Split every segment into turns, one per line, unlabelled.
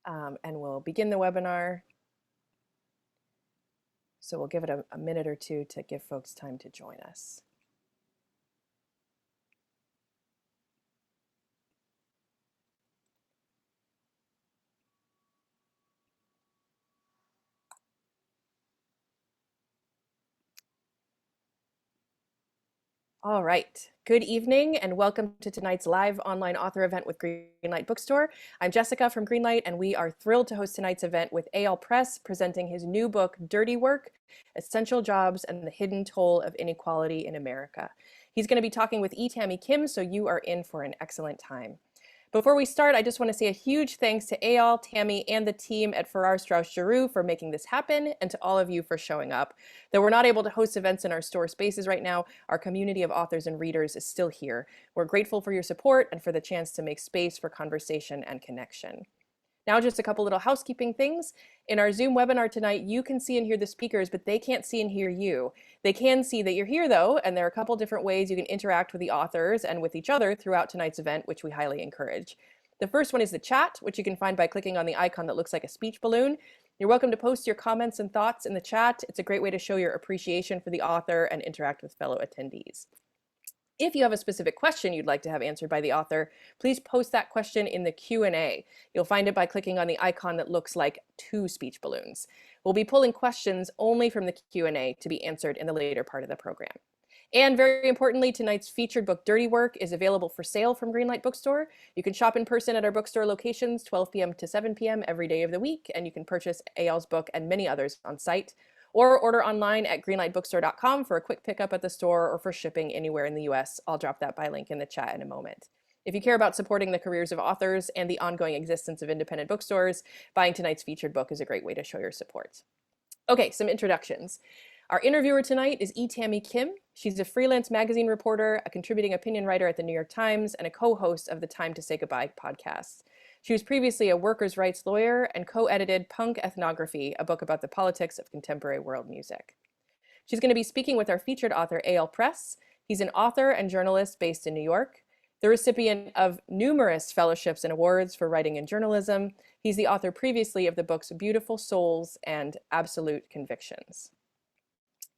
and we'll begin the webinar. So we'll give it a minute or two to give folks time to join us. All right, good evening and welcome to tonight's live online author event with Greenlight Bookstore. I'm Jessica from Greenlight and we are thrilled to host tonight's event with Eyal Press presenting his new book, Dirty Work, Essential Jobs and the Hidden Toll of Inequality in America. He's going to be talking with Tammy Kim, so you are in for an excellent time. Before we start, I just want to say a huge thanks to Eyal, Tammy, and the team at Farrar, Straus Giroux for making this happen, and to all of you for showing up. Though we're not able to host events in our store spaces right now, our community of authors and readers is still here. We're grateful for your support and for the chance to make space for conversation and connection. Now, just a couple little housekeeping things. In our Zoom webinar tonight, you can see and hear the speakers, but they can't see and hear you. They can see that you're here though, and there are a couple different ways you can interact with the authors and with each other throughout tonight's event, which we highly encourage. The first one is the chat, which you can find by clicking on the icon that looks like a speech balloon. You're welcome to post your comments and thoughts in the chat. It's a great way to show your appreciation for the author and interact with fellow attendees. If you have a specific question you'd like to have answered by the author, please post that question in the Q&A. You'll find it by clicking on the icon that looks like two speech balloons. We'll be pulling questions only from the Q&A to be answered in the later part of the program. And very importantly, tonight's featured book, Dirty Work, is available for sale from Greenlight Bookstore. You can shop in person at our bookstore locations 12 p.m. to 7 p.m. every day of the week, and you can purchase Eyal's book and many others on site, or order online at greenlightbookstore.com for a quick pickup at the store or for shipping anywhere in the US. I'll drop that by link in the chat in a moment. If you care about supporting the careers of authors and the ongoing existence of independent bookstores, buying tonight's featured book is a great way to show your support. Okay, some introductions. Our interviewer tonight is Tammy Kim. She's a freelance magazine reporter, a contributing opinion writer at the New York Times, and a co-host of the Time to Say Goodbye podcast. She was previously a workers' rights lawyer and co-edited Punk Ethnography, a book about the politics of contemporary world music. She's going to be speaking with our featured author, Eyal Press. He's an author and journalist based in New York, the recipient of numerous fellowships and awards for writing and journalism. He's the author previously of the books Beautiful Souls and Absolute Convictions.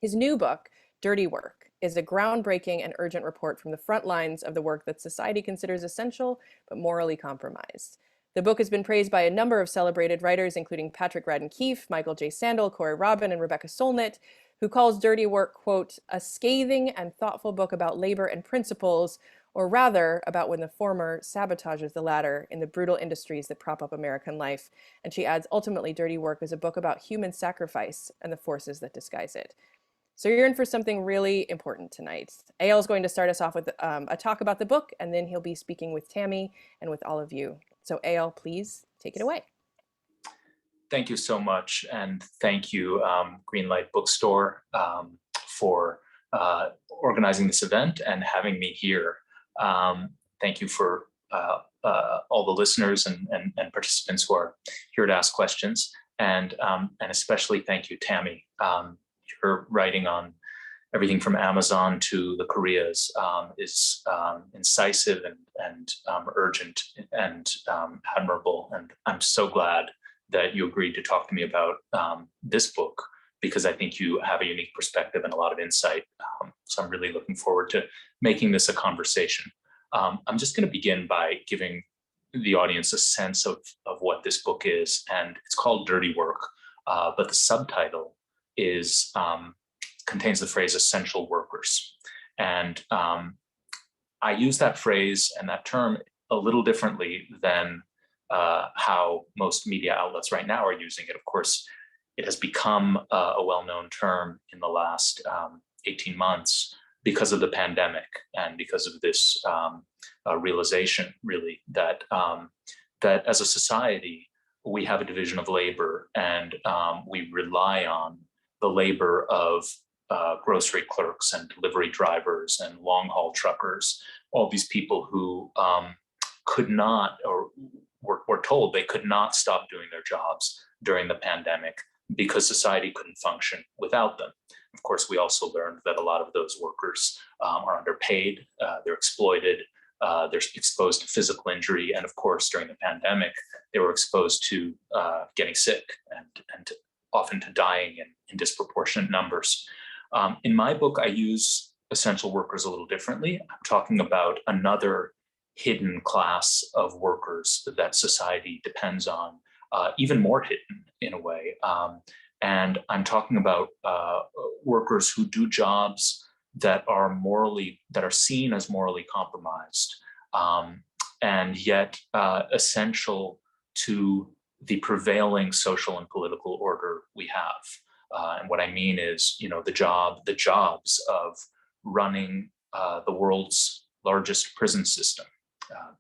His new book, Dirty Work, is a groundbreaking and urgent report from the front lines of the work that society considers essential but morally compromised. The book has been praised by a number of celebrated writers, including Patrick Radden Keefe, Michael J. Sandel, Corey Robin, and Rebecca Solnit, who calls Dirty Work, quote, a scathing and thoughtful book about labor and principles, or rather about when the former sabotages the latter in the brutal industries that prop up American life. And she adds, ultimately, Dirty Work is a book about human sacrifice and the forces that disguise it. So you're in for something really important tonight. Eyal is going to start us off with a talk about the book, and then he'll be speaking with Tammy and with all of you. So Eyal, please take it away.
Thank you so much, and thank you, Greenlight Bookstore, for organizing this event and having me here. Thank you for all the listeners and participants who are here to ask questions, and especially thank you, Tammy. Your writing on everything from Amazon to the Koreas is incisive and urgent and admirable. And I'm so glad that you agreed to talk to me about this book, because I think you have a unique perspective and a lot of insight. So I'm really looking forward to making this a conversation. I'm just going to begin by giving the audience a sense of what this book is. And it's called Dirty Work, but the subtitle is contains the phrase essential workers. And I use that phrase and that term a little differently than how most media outlets right now are using it. Of course, it has become a well-known term in the last 18 months because of the pandemic and because of this realization, really, that that as a society, we have a division of labor, and we rely on the labor of grocery clerks and delivery drivers and long-haul truckers, all these people who could not, or were told they could not stop doing their jobs during the pandemic because society couldn't function without them. Of course, we also learned that a lot of those workers are underpaid, they're exploited, they're exposed to physical injury. And of course, during the pandemic, they were exposed to getting sick and often to dying in disproportionate numbers. In my book, I use essential workers a little differently. I'm talking about another hidden class of workers that society depends on, even more hidden in a way. And I'm talking about workers who do jobs that are seen as morally compromised, and yet essential to the prevailing social and political order we have. And what I mean is, the jobs of running the world's largest prison system,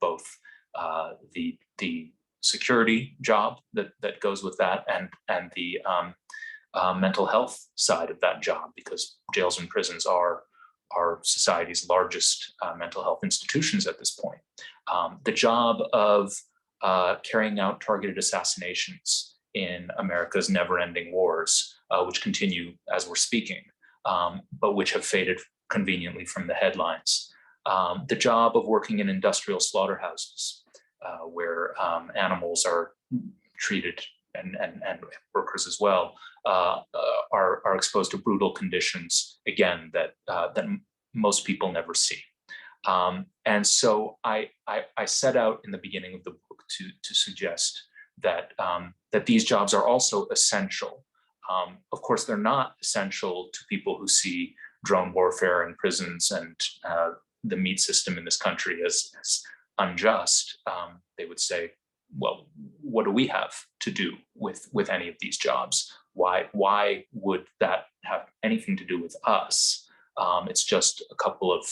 both the security job that goes with that, and the mental health side of that job, because jails and prisons are society's largest mental health institutions at this point. The job of carrying out targeted assassinations in America's never-ending wars, which continue as we're speaking, but which have faded conveniently from the headlines. The job of working in industrial slaughterhouses, where animals are treated, and workers as well, are exposed to brutal conditions, again, that most people never see. And so I set out in the beginning of the book to suggest that these jobs are also essential. Of course, they're not essential to people who see drone warfare in prisons and the meat system in this country as unjust. They would say, well, what do we have to do with any of these jobs? Why would that have anything to do with us? It's just a couple of,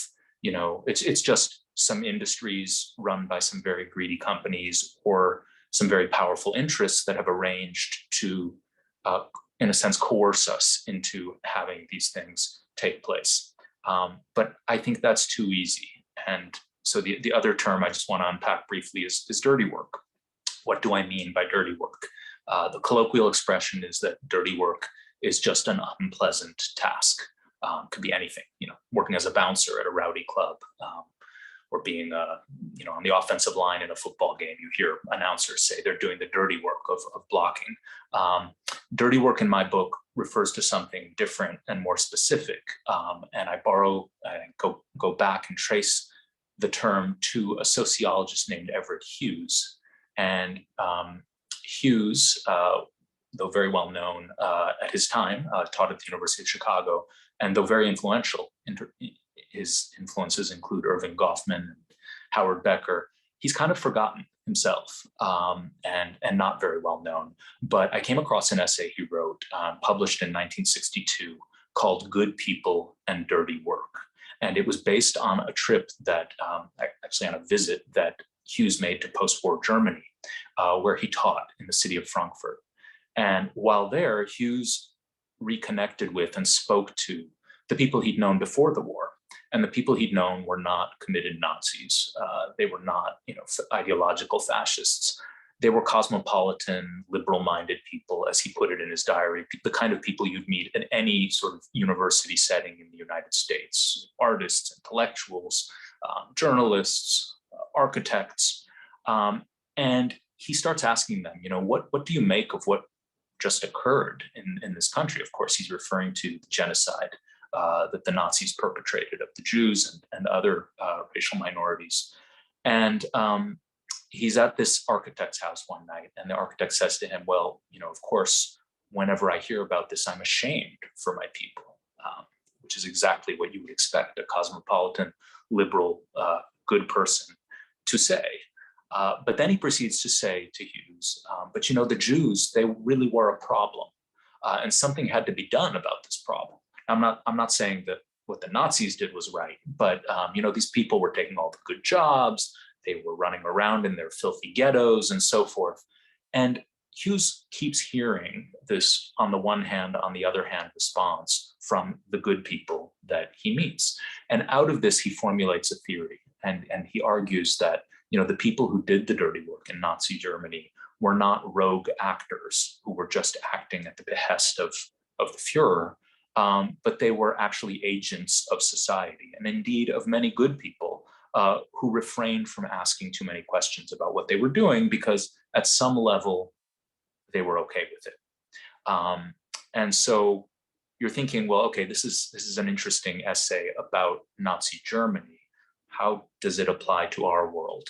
it's just some industries run by some very greedy companies or some very powerful interests that have arranged to, in a sense, coerce us into having these things take place. But I think that's too easy. And so the other term I just want to unpack briefly is dirty work. What do I mean by dirty work? The colloquial expression is that dirty work is just an unpleasant task. Could be anything, working as a bouncer at a rowdy club, or being, on the offensive line in a football game. You hear announcers say they're doing the dirty work of blocking. Dirty work in my book refers to something different and more specific. And I go back and trace the term to a sociologist named Everett Hughes. And Hughes, though very well known at his time, taught at the University of Chicago, and though very influential, his influences include Irving Goffman and Howard Becker. He's kind of forgotten himself, and not very well known. But I came across an essay he wrote, published in 1962, called "Good People and Dirty Work," and it was based on a trip that, actually on a visit that Hughes made to post-war Germany, where he taught in the city of Frankfurt. And while there, Hughes reconnected with and spoke to the people he'd known before the war. And the people he'd known were not committed Nazis. They were not, ideological fascists. They were cosmopolitan, liberal-minded people, as he put it in his diary, the kind of people you'd meet in any sort of university setting in the United States: artists, intellectuals, journalists, architects. And he starts asking them, what do you make of what just occurred in this country? Of course, he's referring to the genocide that the Nazis perpetrated of the Jews and other racial minorities. And he's at this architect's house one night, and the architect says to him, well, of course, whenever I hear about this, I'm ashamed for my people, which is exactly what you would expect a cosmopolitan, liberal, good person to say. But then he proceeds to say to Hughes, but the Jews, they really were a problem, and something had to be done about this problem. I'm not saying that what the Nazis did was right, but these people were taking all the good jobs, they were running around in their filthy ghettos and so forth. And Hughes keeps hearing this, on the one hand, on the other hand, response from the good people that he meets. And out of this, he formulates a theory, and he argues that the people who did the dirty work in Nazi Germany were not rogue actors who were just acting at the behest of the Fuhrer, but they were actually agents of society, and indeed of many good people who refrained from asking too many questions about what they were doing because at some level they were okay with it. And so you're thinking, well, okay, this is an interesting essay about Nazi Germany. How does it apply to our world?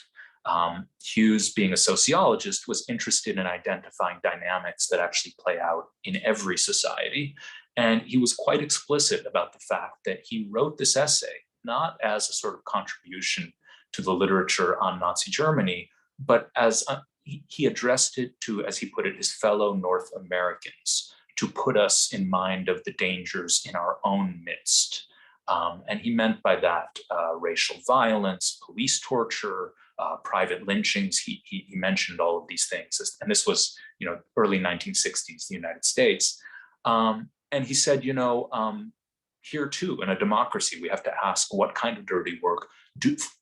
Hughes, being a sociologist, was interested in identifying dynamics that actually play out in every society. And he was quite explicit about the fact that he wrote this essay not as a sort of contribution to the literature on Nazi Germany, but as he addressed it to, as he put it, his fellow North Americans, to put us in mind of the dangers in our own midst. And he meant by that racial violence, police torture, private lynchings. He mentioned all of these things. And this was, early 1960s, the United States. And he said, here too, in a democracy, we have to ask what kind of dirty work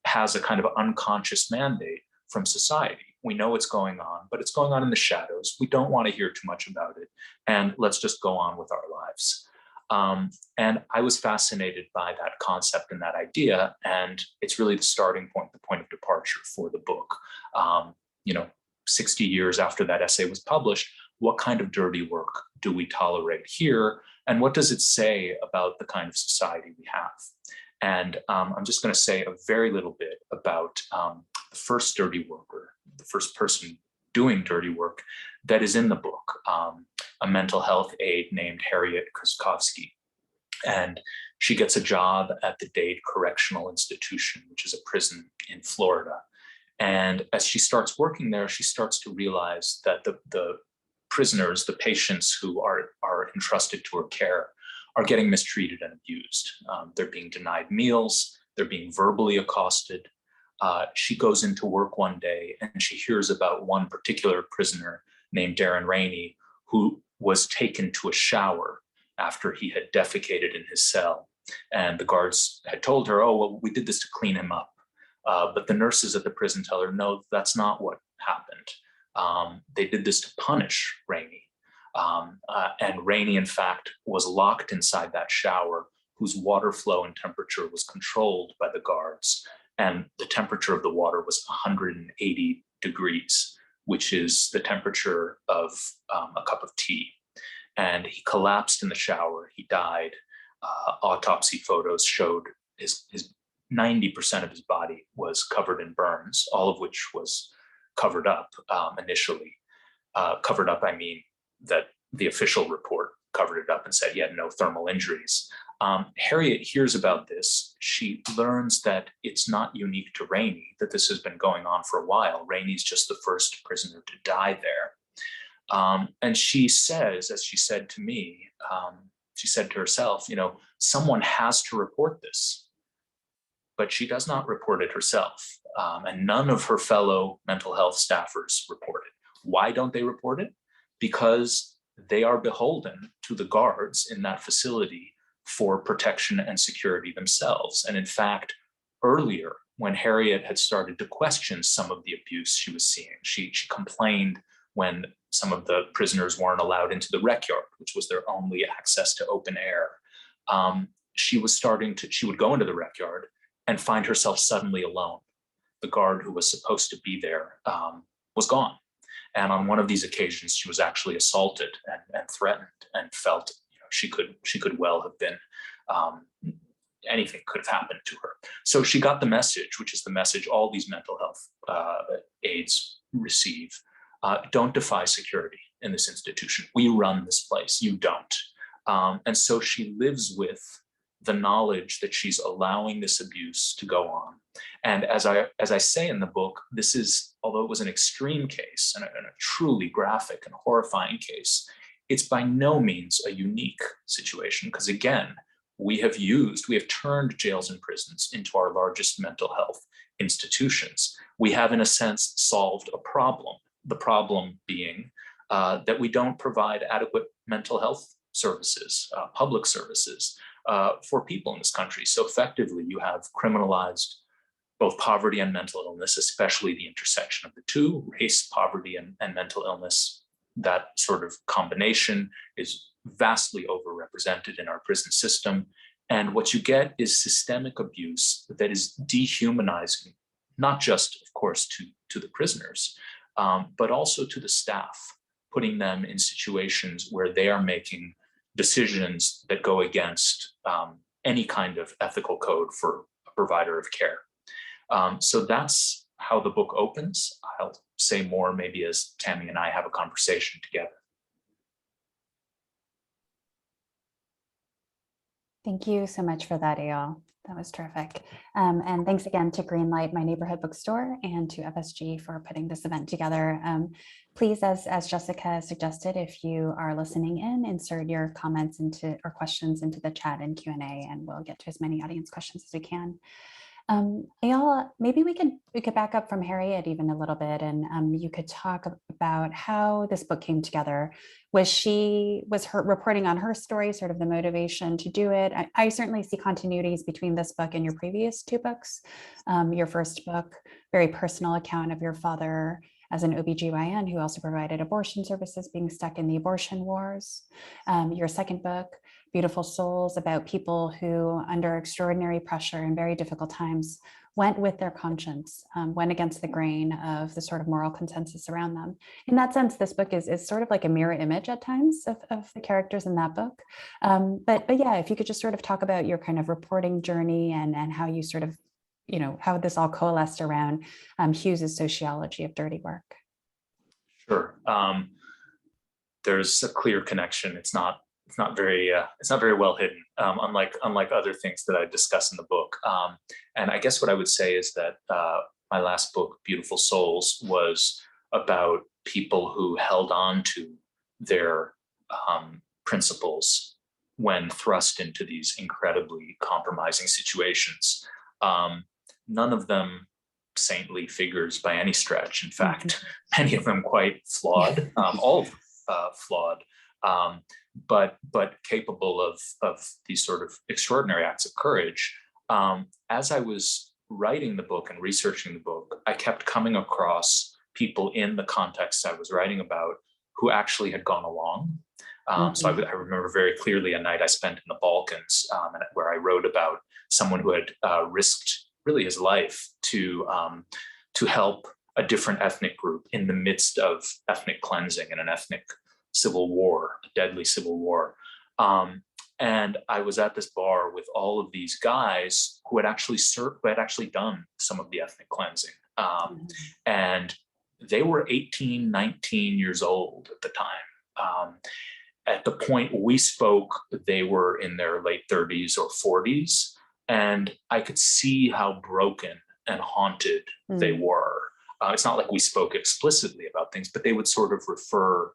has a kind of unconscious mandate from society. We know it's going on, but it's going on in the shadows. We don't want to hear too much about it. And let's just go on with our lives. And I was fascinated by that concept and that idea. And it's really the starting point, the point of departure for the book. 60 years after that essay was published, what kind of dirty work do we tolerate here? And what does it say about the kind of society we have? And I'm just going to say a very little bit about the first dirty worker, the first person doing dirty work that is in the book, a mental health aide named Harriet Kruskovsky. And she gets a job at the Dade Correctional Institution, which is a prison in Florida. And as she starts working there, she starts to realize that the prisoners, the patients who are entrusted to her care, are getting mistreated and abused. They're being denied meals, they're being verbally accosted. She goes into work one day and she hears about one particular prisoner named Darren Rainey, who was taken to a shower after he had defecated in his cell. And the guards had told her, oh, well, we did this to clean him up. But the nurses at the prison tell her, no, that's not what happened. They did this to punish Rainey. And Rainey, in fact, was locked inside that shower, whose water flow and temperature was controlled by the guards. And the temperature of the water was 180 degrees, which is the temperature of a cup of tea. And he collapsed in the shower. He died. Autopsy photos showed his 90% of his body was covered in burns, all of which was covered up initially. Covered up, I mean that the official report covered it up and said he had no thermal injuries. Harriet hears about this. She learns that it's not unique to Rainey, that this has been going on for a while. Rainey's just the first prisoner to die there. And she says, as she said to me, she said to herself, someone has to report this. But she does not report it herself. And none of her fellow mental health staffers report it. Why don't they report it? Because they are beholden to the guards in that facility for protection and security themselves. And in fact, earlier, when Harriet had started to question some of the abuse she was seeing, she complained when some of the prisoners weren't allowed into the rec yard, which was their only access to open air. She would go into the rec yard and find herself suddenly alone. The guard who was supposed to be there was gone. And on one of these occasions, she was actually assaulted and threatened and felt she could well have been, anything could have happened to her. So she got the message, which is the message all these mental health aides receive. Don't defy security in this institution. We run this place, you don't. And so she lives with the knowledge that she's allowing this abuse to go on. And as I say in the book, this is, although it was an extreme case and a truly graphic and horrifying case, it's by no means a unique situation, because again, we have turned jails and prisons into our largest mental health institutions. We have, in a sense, solved a problem. The problem being that we don't provide adequate mental health services, public services, for people in this country. So effectively, you have criminalized both poverty and mental illness, especially the intersection of the two, race, poverty, and mental illness. That sort of combination is vastly overrepresented in our prison system. And what you get is systemic abuse that is dehumanizing, not just, of course, to the prisoners, but also to the staff, putting them in situations where they are making decisions that go against any kind of ethical code for a provider of care. So that's how the book opens. I'll say more maybe as Tammy and I have a conversation together.
Thank you so much for that, Eyal. That was terrific. And thanks again to Greenlight, my neighborhood bookstore, and to FSG for putting this event together. Please, as Jessica suggested, if you are listening in, insert your comments into or questions into the chat and Q&A, and we'll get to as many audience questions as we can. Eyal, maybe we could back up from Harriet even a little bit, and you could talk about how this book came together. Was her reporting on her story sort of the motivation to do it? I certainly see continuities between this book and your previous two books. Your first book, very personal account of your father as an OBGYN who also provided abortion services, being stuck in the abortion wars. Your second book, Beautiful Souls, about people who, under extraordinary pressure and very difficult times, went with their conscience, went against the grain of the sort of moral consensus around them. In that sense, this book is sort of like a mirror image at times of the characters in that book. But yeah, if you could just sort of talk about your kind of reporting journey and how you sort of, how this all coalesced around Hughes's sociology of dirty work.
Sure. There's a clear connection. It's not very well hidden, unlike other things that I discuss in the book. And I guess what I would say is that my last book, Beautiful Souls, was about people who held on to their principles when thrust into these incredibly compromising situations. None of them saintly figures by any stretch. In fact, many of them quite flawed, all of them flawed. But capable of these sort of extraordinary acts of courage. As I was writing the book and researching the book, I kept coming across people in the context I was writing about who actually had gone along. So I remember very clearly a night I spent in the Balkans where I wrote about someone who had risked really his life to help a different ethnic group in the midst of ethnic cleansing and an ethnic civil war, a deadly civil war. And I was at this bar with all of these guys who had actually done some of the ethnic cleansing. And they were 18, 19 years old at the time. At the point we spoke, they were in their late 30s or 40s. And I could see how broken and haunted they were. It's not like we spoke explicitly about things, but they would sort of refer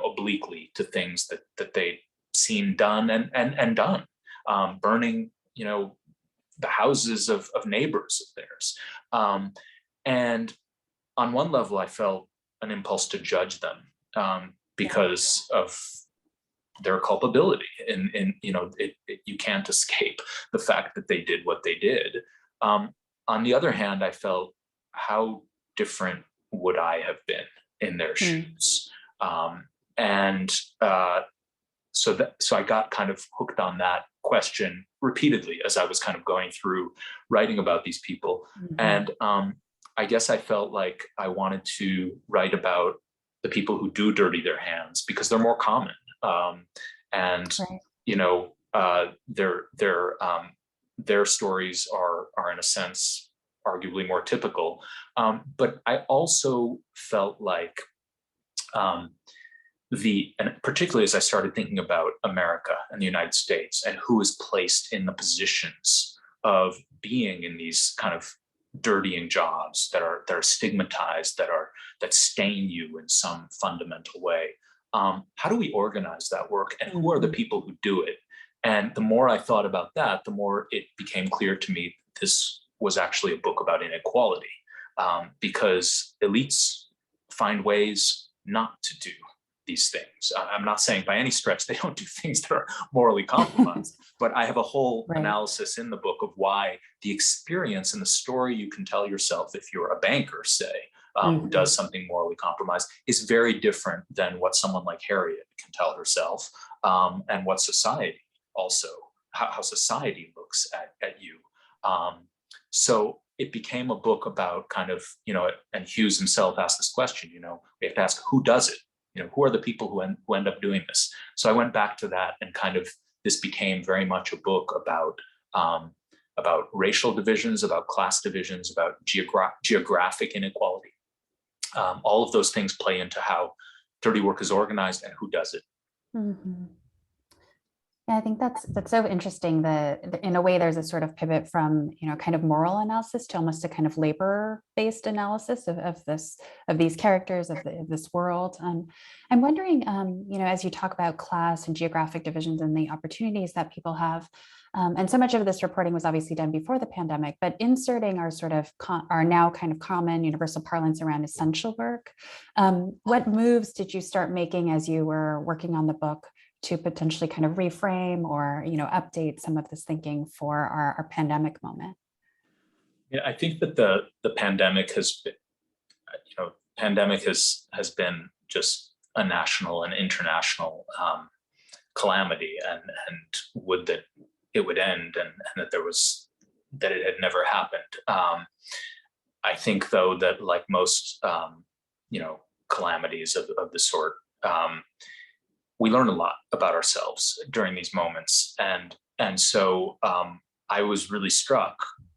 obliquely to things that they'd seen done and done, burning, the houses of neighbors of theirs. And on one level, I felt an impulse to judge them because of their culpability. You can't escape the fact that they did what they did. On the other hand, I felt, how different would I have been in their shoes? So I got kind of hooked on that question repeatedly as I was kind of going through writing about these people. And I guess I felt like I wanted to write about the people who do dirty their hands because they're more common. Their stories are in a sense arguably more typical. But I also felt like and particularly as I started thinking about America and the United States and who is placed in the positions of being in these kind of dirtying jobs that are stigmatized, that stain you in some fundamental way. How do we organize that work, and who are the people who do it? And the more I thought about that, the more it became clear to me that this was actually a book about inequality, because elites find ways not to do these things. I'm not saying by any stretch they don't do things that are morally compromised, but I have a whole analysis in the book of why the experience and the story you can tell yourself if you're a banker, say, who does something morally compromised, is very different than what someone like Harriet can tell herself, and what society also how society looks at you. So it became a book about kind of, and Hughes himself asked this question, we have to ask, who does it? Who are the people who end up doing this? So I went back to that, and kind of this became very much a book about racial divisions, about class divisions, about geographic inequality. All of those things play into how dirty work is organized and who does it.
Mm-hmm. Yeah, I think that's so interesting that in a way there's a sort of pivot from, kind of moral analysis to almost a kind of labor-based analysis of these characters of this world. I'm wondering, as you talk about class and geographic divisions and the opportunities that people have, and so much of this reporting was obviously done before the pandemic, but inserting our sort of our now kind of common universal parlance around essential work. What moves did you start making as you were working on the book to potentially kind of reframe or, update some of this thinking for our pandemic moment?
Yeah, I think that the pandemic has been, has been just a national and international calamity, and would that it would end, and that it had never happened. I think, though, that like most calamities of the sort, we learn a lot about ourselves during these moments, and so I was really struck.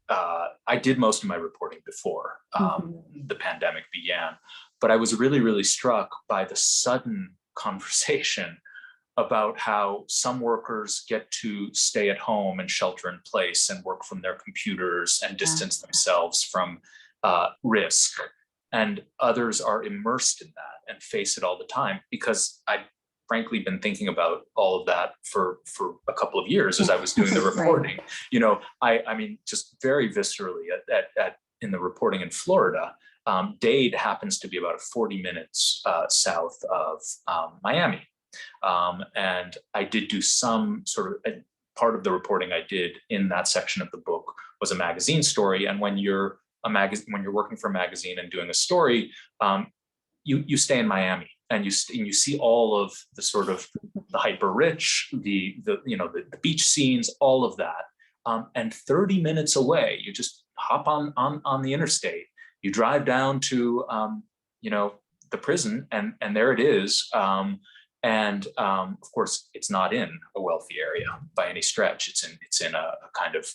I did most of my reporting before the pandemic began, but I was really, really struck by the sudden conversation about how some workers get to stay at home and shelter in place and work from their computers and distance themselves from risk, and others are immersed in that and face it all the time. Because I'd frankly been thinking about all of that for a couple of years as I was doing the reporting. Right. I mean, just very viscerally in the reporting in Florida, Dade happens to be about 40 minutes south of Miami. And I did do some sort of part of the reporting I did in that section of the book was a magazine story. And when you're working for a magazine and doing a story, you stay in Miami, and you see all of the sort of the hyper rich, the beach scenes, all of that. And 30 minutes away, you just hop on the interstate, you drive down to the prison, and there it is. And of course, it's not in a wealthy area by any stretch. It's in a kind of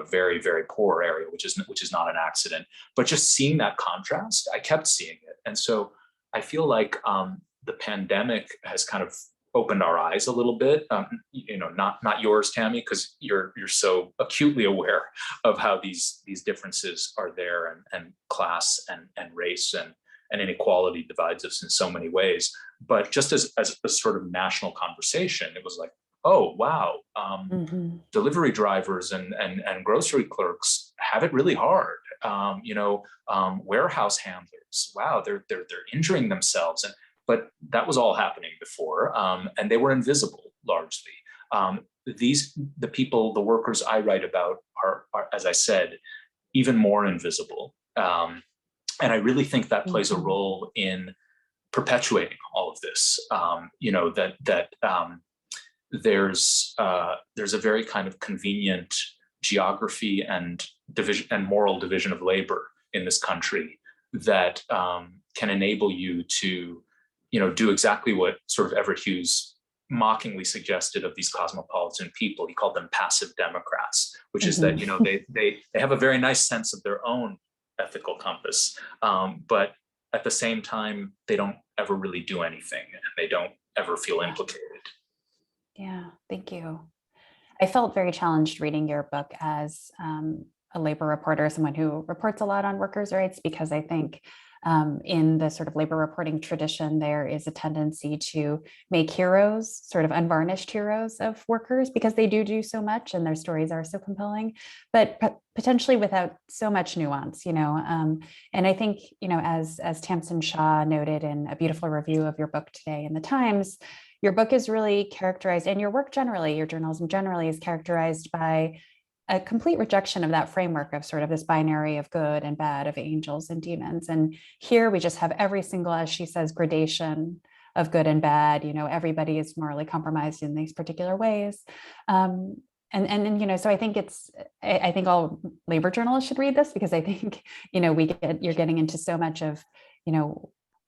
very, very poor area, which is not an accident. But just seeing that contrast, I kept seeing it, and so I feel like the pandemic has kind of opened our eyes a little bit. Not yours, Tammy, because you're so acutely aware of how these differences are there, and class and race and inequality divides us in so many ways. But just as a sort of national conversation, it was like, oh wow, delivery drivers and grocery clerks have it really hard. Warehouse handlers, wow, they're injuring themselves, but that was all happening before, and they were invisible largely. The workers I write about are, as I said, even more invisible. And I really think that plays a role in perpetuating all of this. There's a very kind of convenient geography and division and moral division of labor in this country that can enable you to, do exactly what sort of Everett Hughes mockingly suggested of these cosmopolitan people. He called them passive Democrats, which is that they have a very nice sense of their own ethical compass, but at the same time they don't ever really do anything, and they don't ever feel implicated.
Yeah, thank you. I felt very challenged reading your book as a labor reporter, someone who reports a lot on workers' rights, because I think in the sort of labor reporting tradition, there is a tendency to make heroes, sort of unvarnished heroes of workers, because they do so much and their stories are so compelling, but potentially without so much nuance, and I think, as Tamsin Shaw noted in a beautiful review of your book today in the Times, your book is really characterized, and your work generally, your journalism generally, is characterized by a complete rejection of that framework of sort of this binary of good and bad, of angels and demons. And here we just have every single, as she says, gradation of good and bad. Everybody is morally compromised in these particular ways. So I think I think all labor journalists should read this, because I think, you're getting into so much of,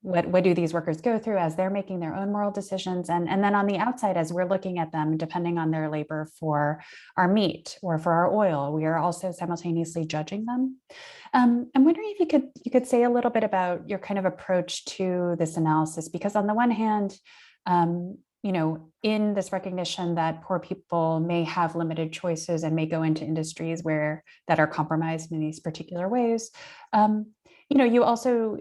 what do these workers go through as they're making their own moral decisions. And then on the outside, as we're looking at them, depending on their labor for our meat or for our oil, we are also simultaneously judging them. I'm wondering if you could say a little bit about your kind of approach to this analysis, because on the one hand, in this recognition that poor people may have limited choices and may go into industries that are compromised in these particular ways, you also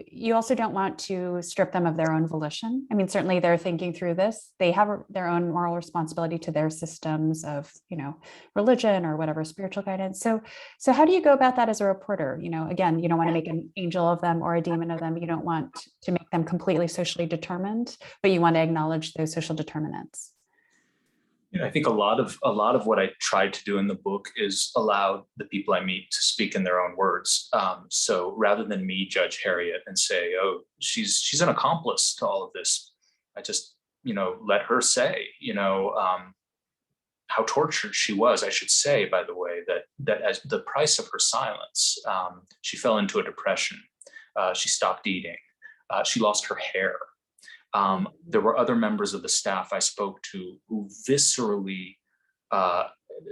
don't want to strip them of their own volition. I mean, certainly they're thinking through this. They have their own moral responsibility to their systems of, religion or whatever spiritual guidance. So how do you go about that as a reporter? Again, you don't want to make an angel of them or a demon of them. You don't want to make them completely socially determined, but you want to acknowledge those social determinants.
I think a lot of what I tried to do in the book is allow the people I meet to speak in their own words. So rather than me judge Harriet and say, "Oh, she's an accomplice to all of this," I just let her say, how tortured she was. I should say, by the way, that as the price of her silence, she fell into a depression. She stopped eating. She lost her hair. There were other members of the staff I spoke to who viscerally,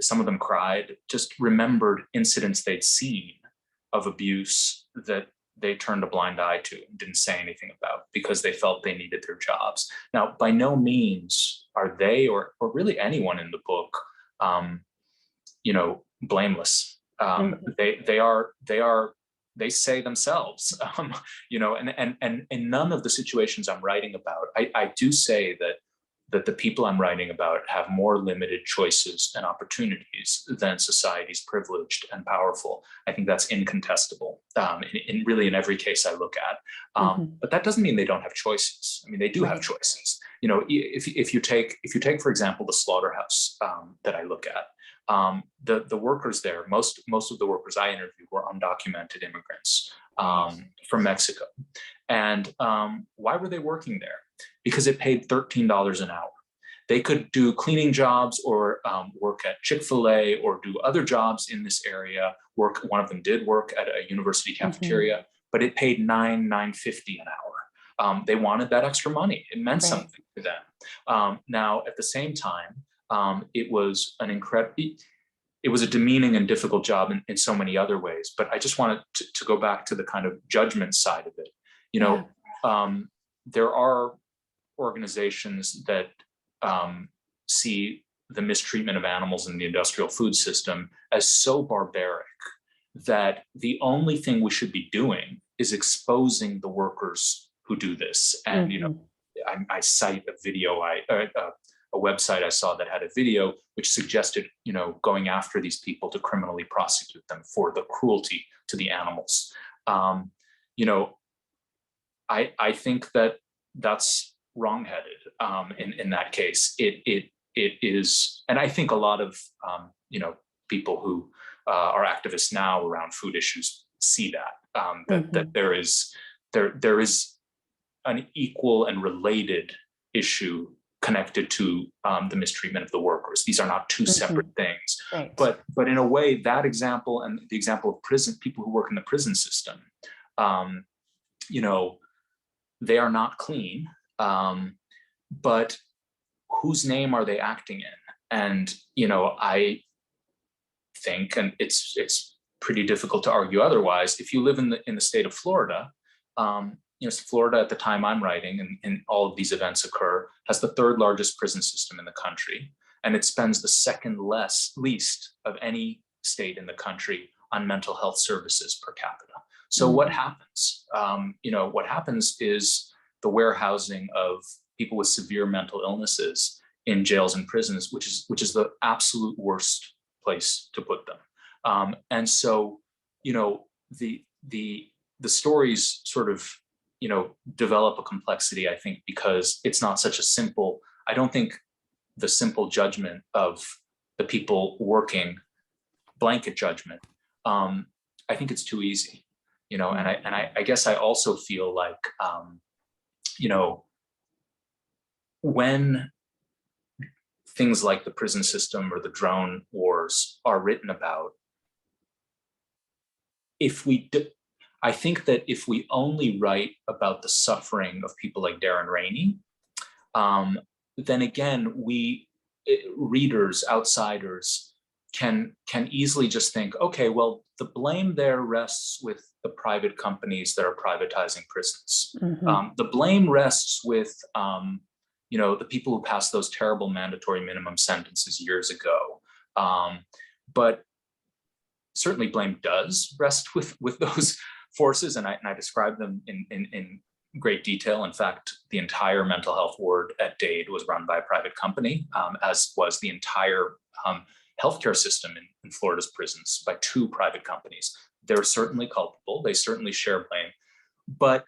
some of them cried, just remembered incidents they'd seen of abuse that they turned a blind eye to and didn't say anything about because they felt they needed their jobs. Now, by no means are they or really anyone in the book, blameless. They say themselves, and in none of the situations I'm writing about, I do say that the people I'm writing about have more limited choices and opportunities than society's privileged and powerful. I think that's incontestable in every case I look at. But that doesn't mean they don't have choices. I mean, they do have choices. If you take, for example, the slaughterhouse that I look at, the workers there, most of the workers I interviewed were undocumented immigrants from Mexico. And why were they working there? Because it paid $13 an hour. They could do cleaning jobs or work at Chick-fil-A or do other jobs in this area. One of them did work at a university cafeteria, but it paid $9.50 an hour. They wanted that extra money. It meant something to them. Now, at the same time, it was a demeaning and difficult job in so many other ways. But I just wanted to go back to the kind of judgment side of it. There are organizations that see the mistreatment of animals in the industrial food system as so barbaric that the only thing we should be doing is exposing the workers who do this. And I cite a video, a website I saw that had a video which suggested, going after these people to criminally prosecute them for the cruelty to the animals. I think that's wrongheaded in that case. It is, and I think a lot of people who are activists now around food issues see that there is an equal and related issue connected to the mistreatment of the workers. These are not two separate things. Right. But in a way, that example and the example of people who work in the prison system, they are not clean, but whose name are they acting in? And I think, and it's pretty difficult to argue otherwise, if you live in the state of Florida, Florida at the time I'm writing and all of these events occur has the third largest prison system in the country, and it spends the second least of any state in the country on mental health services per capita. So what happens? What happens is the warehousing of people with severe mental illnesses in jails and prisons, which is the absolute worst place to put them. And so, the stories sort of develop a complexity, I think, because it's not such a simple, I don't think the simple judgment of the people working, blanket judgment, I think it's too easy, and I guess I also feel like, when things like the prison system or the drone wars are written about, I think that if we only write about the suffering of people like Darren Rainey, then again, readers, outsiders, can easily just think, okay, well, the blame there rests with the private companies that are privatizing prisons. The blame rests with the people who passed those terrible mandatory minimum sentences years ago. But certainly blame does rest with those forces, and I describe them in great detail. In fact, the entire mental health ward at Dade was run by a private company, as was the entire healthcare system in Florida's prisons by two private companies. They're certainly culpable. They certainly share blame. But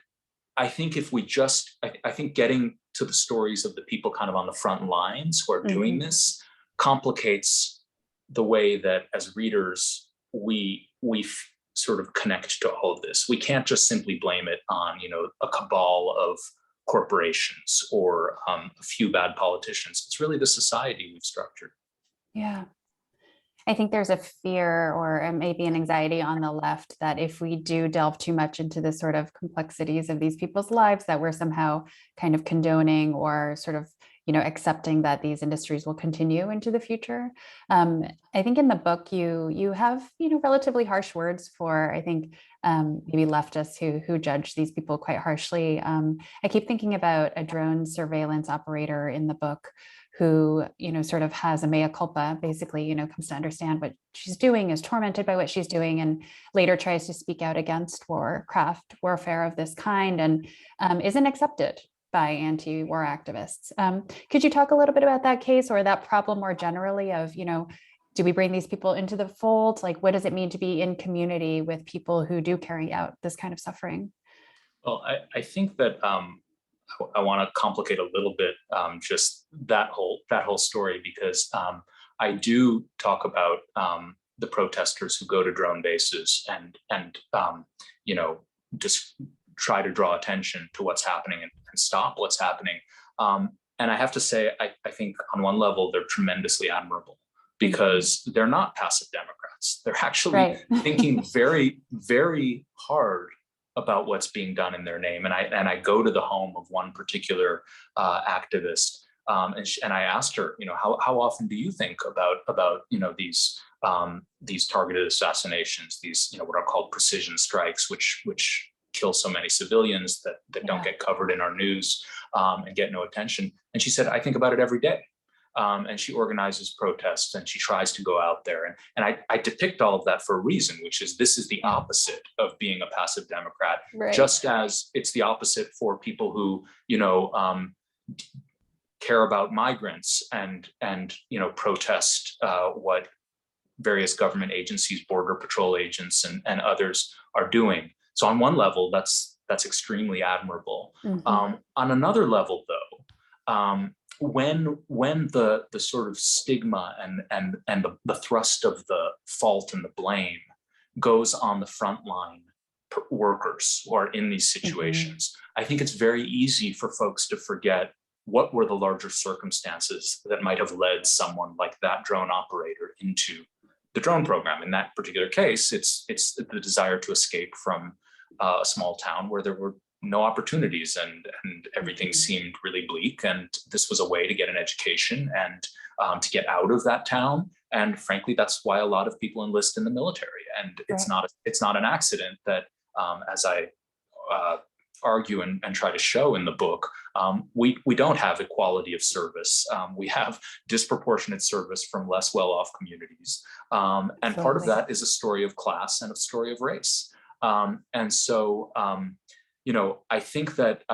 I think if we just, I think getting to the stories of the people kind of on the front lines who are doing this complicates the way that as readers, we sort of connect to all of this. We can't just simply blame it on, a cabal of corporations or a few bad politicians. It's really the society we've structured.
Yeah. I think there's a fear or maybe an anxiety on the left that if we do delve too much into the sort of complexities of these people's lives, that we're somehow kind of condoning or sort of, accepting that these industries will continue into the future. I think in the book, you have, relatively harsh words for, I think, maybe leftists who judge these people quite harshly. I keep thinking about a drone surveillance operator in the book who, sort of has a mea culpa, basically, comes to understand what she's doing, is tormented by what she's doing, and later tries to speak out against warfare of this kind, and isn't accepted by anti-war activists. Could you talk a little bit about that case or that problem more generally of, do we bring these people into the fold? Like, what does it mean to be in community with people who do carry out this kind of suffering?
Well, I think that I want to complicate a little bit just that whole story, because I do talk about the protesters who go to drone bases and just try to draw attention to what's happening and stop what's happening. And I have to say, I think on one level they're tremendously admirable, because they're not passive Democrats. They're actually thinking very, very hard about what's being done in their name. And I go to the home of one particular activist, and I asked her, how often do you think about these targeted assassinations, these what are called precision strikes, which kill so many civilians that don't get covered in our news and get no attention. And she said, I think about it every day. And she organizes protests and she tries to go out there. And I depict all of that for a reason, which is this is the opposite of being a passive Democrat, just as it's the opposite for people who, care about migrants and protest what various government agencies, border patrol agents and others are doing. So on one level, that's extremely admirable. On another level, though, when the sort of stigma and the thrust of the fault and the blame goes on the frontline workers who are in these situations, I think it's very easy for folks to forget what were the larger circumstances that might have led someone like that drone operator into the drone program. In that particular case, it's the desire to escape from a small town where there were no opportunities and everything seemed really bleak. And this was a way to get an education and to get out of that town. And frankly, that's why a lot of people enlist in the military. And it's not an accident that, as I argue and try to show in the book, we don't have equality of service. We have disproportionate service from less well-off communities. And part of that is a story of class and a story of race. And so, I think that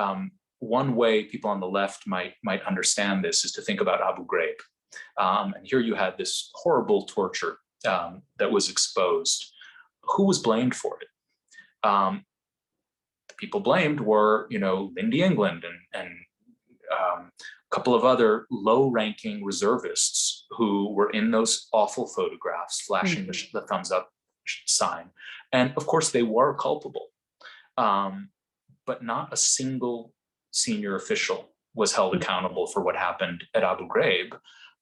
one way people on the left might understand this is to think about Abu Ghraib. And here you had this horrible torture that was exposed. Who was blamed for it? The people blamed were, Lindy England and a couple of other low-ranking reservists who were in those awful photographs, flashing the thumbs up sign. And of course, they were culpable. But not a single senior official was held accountable for what happened at Abu Ghraib.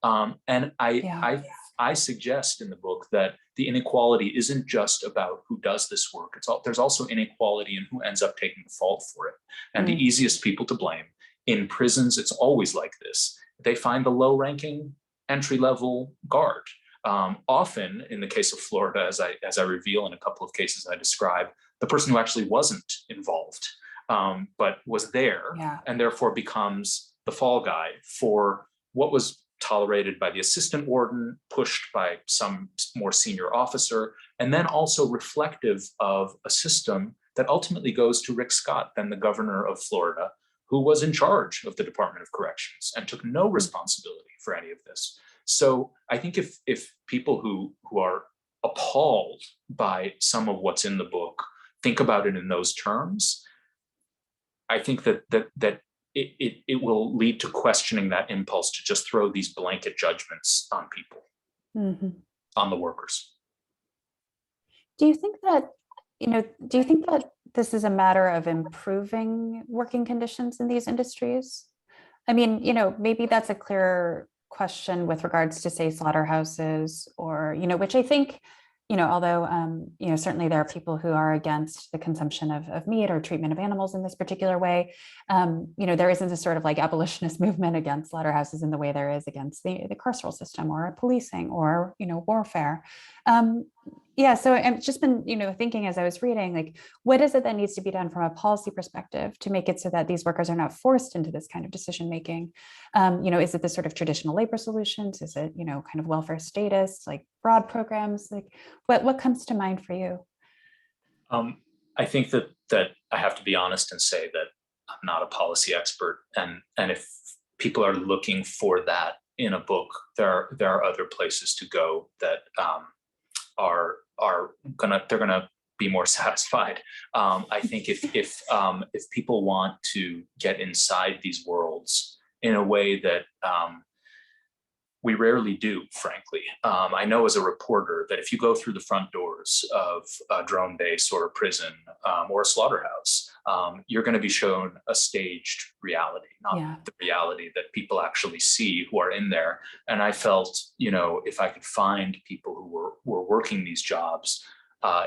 And
Yeah.
I suggest in the book that the inequality isn't just about who does this work. There's also inequality in who ends up taking the fault for it. And the easiest people to blame in prisons, it's always like this. They find the low-ranking entry-level guard. Often, in the case of Florida, as I reveal in a couple of cases I describe, the person who actually wasn't involved, but was there, and therefore becomes the fall guy for what was tolerated by the assistant warden, pushed by some more senior officer, and then also reflective of a system that ultimately goes to Rick Scott, then the governor of Florida, who was in charge of the Department of Corrections and took no responsibility for any of this. So I think if people who are appalled by some of what's in the book think about it in those terms, I think that it will lead to questioning that impulse to just throw these blanket judgments on people, on the workers.
Do you think that, do you think that this is a matter of improving working conditions in these industries? I mean, maybe that's a clearer question with regards to, say, slaughterhouses, or, which I think, although, certainly there are people who are against the consumption of meat or treatment of animals in this particular way. There isn't a sort of like abolitionist movement against slaughterhouses in the way there is against the carceral system or policing or, warfare. Yeah, so I've just been, thinking as I was reading, like, what is it that needs to be done from a policy perspective to make it so that these workers are not forced into this kind of decision making? Is it the sort of traditional labor solutions? Is it, kind of welfare status, like broad programs? Like, what comes to mind for you?
I think that I have to be honest and say that I'm not a policy expert, and if people are looking for that in a book, there are other places to go that they're gonna be more satisfied. I think if people want to get inside these worlds in a way that we rarely do, frankly. I know as a reporter that if you go through the front doors of a drone base or a prison or a slaughterhouse, you're going to be shown a staged reality, not the reality that people actually see who are in there. And I felt, if I could find people who were working these jobs,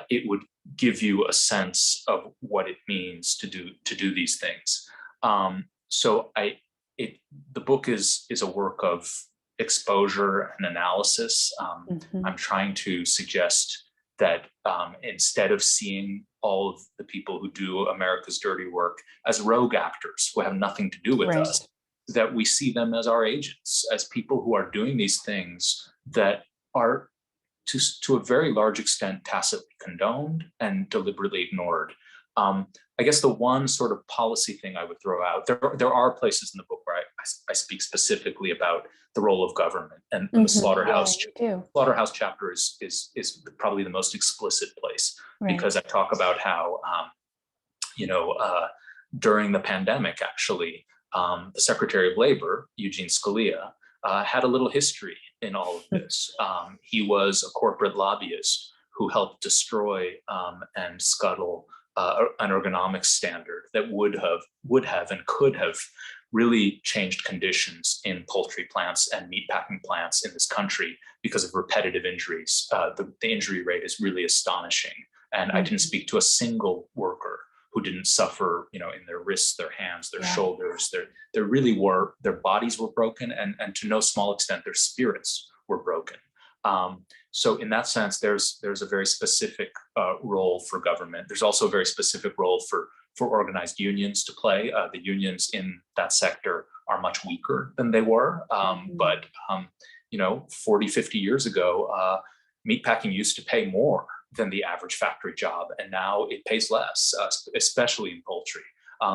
it would give you a sense of what it means to do these things. So the book is a work of exposure and analysis. I'm trying to suggest that instead of seeing all of the people who do America's dirty work as rogue actors who have nothing to do with us, that we see them as our agents, as people who are doing these things that are to a very large extent tacitly condoned and deliberately ignored. I guess the one sort of policy thing I would throw out, there are places in the book where I speak specifically about the role of government, and the slaughterhouse chapter is probably the most explicit place, because I talk about how during the pandemic, actually, the Secretary of Labor, Eugene Scalia, had a little history in all of this. He was a corporate lobbyist who helped destroy and scuttle an ergonomics standard that would have and could have really changed conditions in poultry plants and meatpacking plants in this country because of repetitive injuries. The injury rate is really astonishing. And I didn't speak to a single worker who didn't suffer, in their wrists, their hands, their shoulders. There really were, their bodies were broken, and to no small extent, their spirits were broken. So in that sense, there's a very specific role for government. There's also a very specific role for organized unions to play. The unions in that sector are much weaker than they were. But 40, 50 years ago, meatpacking used to pay more than the average factory job, and now it pays less, especially in poultry.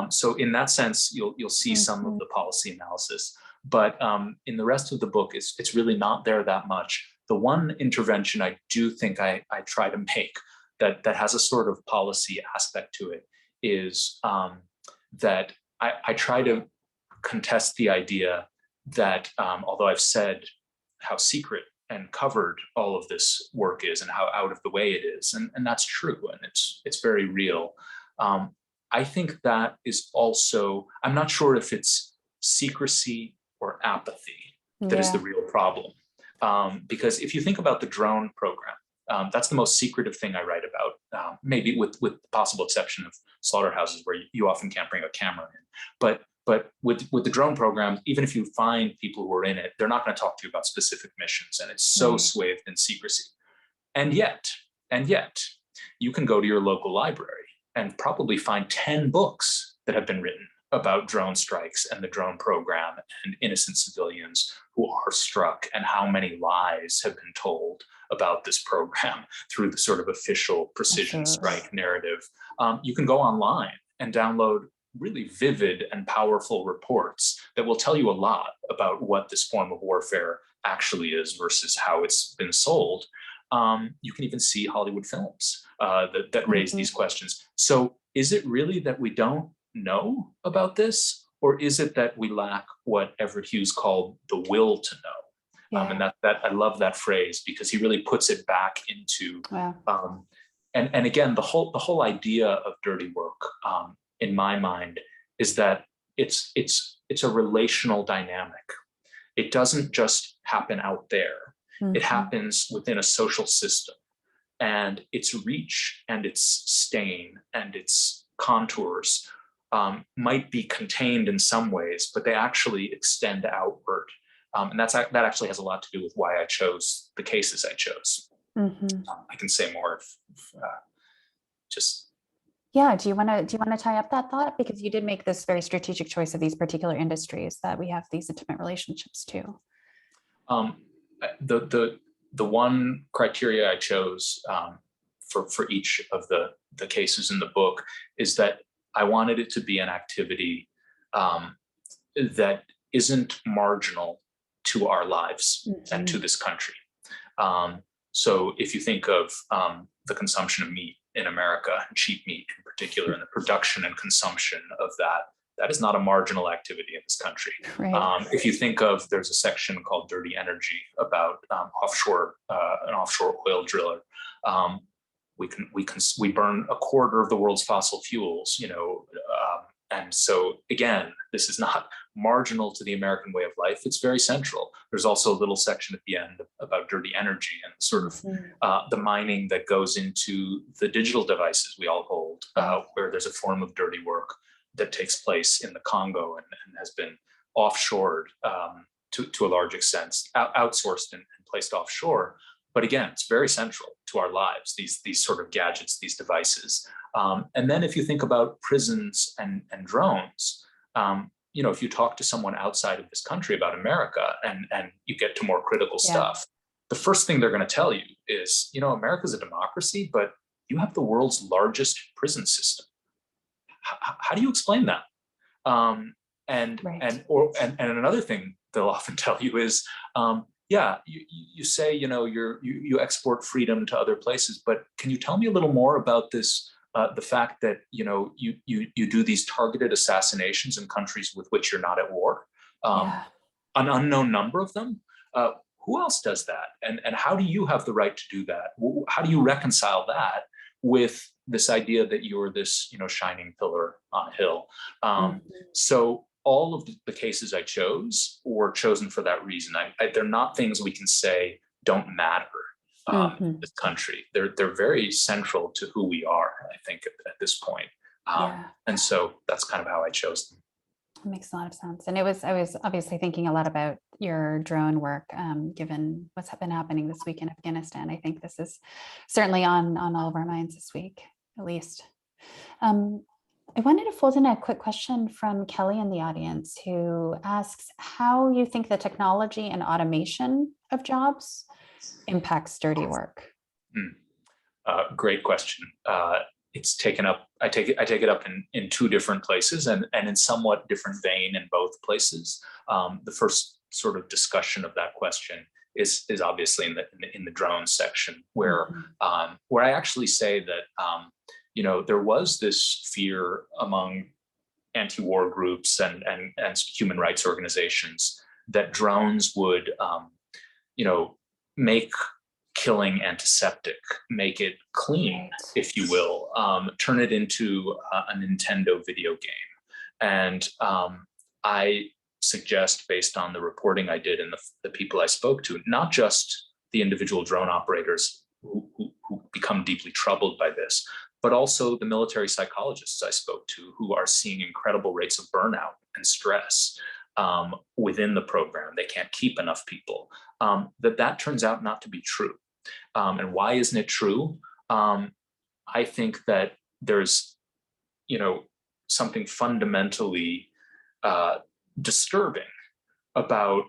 So in that sense, you'll see some of the policy analysis. But in the rest of the book, it's really not there that much. The one intervention I do think I try to make that has a sort of policy aspect to it is that I try to contest the idea that although I've said how secret and covered all of this work is and how out of the way it is, and that's true, and it's very real. I think that is also, I'm not sure if it's secrecy or apathy that is the
Yeah.
real problem. Because if you think about the drone program, that's the most secretive thing I write about, maybe with the possible exception of slaughterhouses where you often can't bring a camera in. But with the drone program, even if you find people who are in it, they're not going to talk to you about specific missions, and it's so
Right.
swathed in secrecy. And yet, you can go to your local library and probably find 10 books that have been written about drone strikes and the drone program and innocent civilians who are struck, and how many lies have been told about this program through the sort of official precision
Absolutely.
strike narrative. You can go online and download really vivid and powerful reports that will tell you a lot about what this form of warfare actually is versus how it's been sold. You can even see Hollywood films that raise these questions. So is it really that we don't know about this, or is it that we lack what Everett Hughes called the will to know?
Yeah.
And that I love that phrase, because he really puts it back into,
Wow.
and again, the whole idea of dirty work, in my mind, is that it's a relational dynamic. It doesn't just happen out there. It happens within a social system, and its reach and its stain and its contours might be contained in some ways, but they actually extend outward. And that actually has a lot to do with why I chose the cases I chose. I can say more if just.
Yeah. Do you want to tie up that thought? Because you did make this very strategic choice of these particular industries that we have these intimate relationships to.
The one criteria I chose for each of the cases in the book is that I wanted it to be an activity that isn't marginal to our lives and to this country. So if you think of the consumption of meat in America, cheap meat in particular, and the production and consumption of that is not a marginal activity in this country.
Right.
If you think of, there's a section called Dirty Energy about an offshore oil driller. We burn a quarter of the world's fossil fuels, and so again, this is not marginal to the American way of life. It's very central. There's also a little section at the end about dirty energy and sort of the mining that goes into the digital devices we all hold, where there's a form of dirty work that takes place in the Congo and has been offshored to a large extent, outsourced and placed offshore. But again, it's very central to our lives, these sort of gadgets, these devices. And then if you think about prisons and drones, if you talk to someone outside of this country about America and you get to more critical stuff, the first thing they're going to tell you is, America's a democracy, but you have the world's largest prison system. How do you explain that? And another thing they'll often tell you is, you say, you export freedom to other places, but can you tell me a little more about this? The fact that you do these targeted assassinations in countries with which you're not at war, an unknown number of them. Who else does that? And how do you have the right to do that? How do you reconcile that with this idea that you're this shining pillar on a hill? So all of the cases I chose were chosen for that reason. They're not things we can say don't matter in this country. They're very central to who we are, I think, at this point. And so that's kind of how I chose them.
That makes a lot of sense. And I was obviously thinking a lot about your drone work, given what's been happening this week in Afghanistan. I think this is certainly on all of our minds this week, at least. I wanted to fold in a quick question from Kelly in the audience, who asks how you think the technology and automation of jobs impacts dirty work.
Great question. It's taken up. I take it up in two different places, and in somewhat different vein in both places. The first sort of discussion of that question is obviously in the drone section, where I actually say that there was this fear among anti-war groups and human rights organizations that drones would make killing antiseptic, make it clean, if you will, turn it into a Nintendo video game. And I suggest, based on the reporting I did and the people I spoke to, not just the individual drone operators who become deeply troubled by this, but also the military psychologists I spoke to who are seeing incredible rates of burnout and stress within the program. They can't keep enough people. That turns out not to be true. And why isn't it true? I think that there's, something fundamentally disturbing about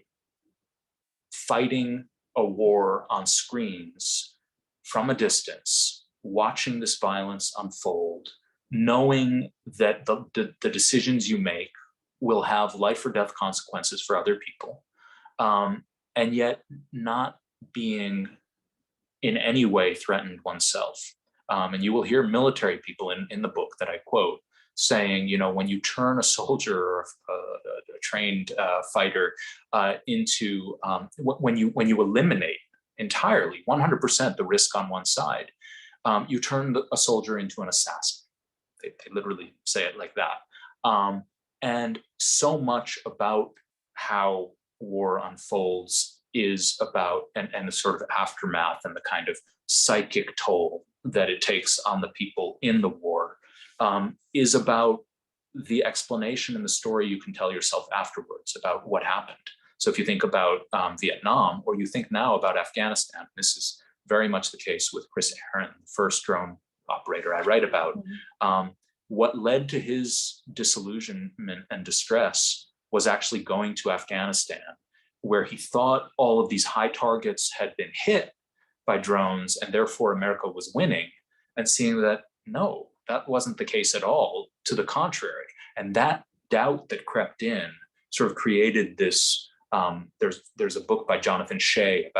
fighting a war on screens from a distance, watching this violence unfold, knowing that the decisions you make will have life or death consequences for other people, and yet not being in any way threatened oneself. And you will hear military people in the book that I quote saying, when you turn a soldier or a trained fighter into, when you eliminate entirely 100% the risk on one side, you turn a soldier into an assassin. They literally say it like that. And so much about how war unfolds is about, and the sort of aftermath and the kind of psychic toll that it takes on the people in the war, is about the explanation and the story you can tell yourself afterwards about what happened. So if you think about Vietnam, or you think now about Afghanistan, this is very much the case with Chris Aaron, the first drone operator I write about. What led to his disillusionment and distress was actually going to Afghanistan, where he thought all of these high targets had been hit by drones and therefore America was winning, and seeing that no, that wasn't the case at all, to the contrary. And that doubt that crept in sort of created this, there's a book by Jonathan Shea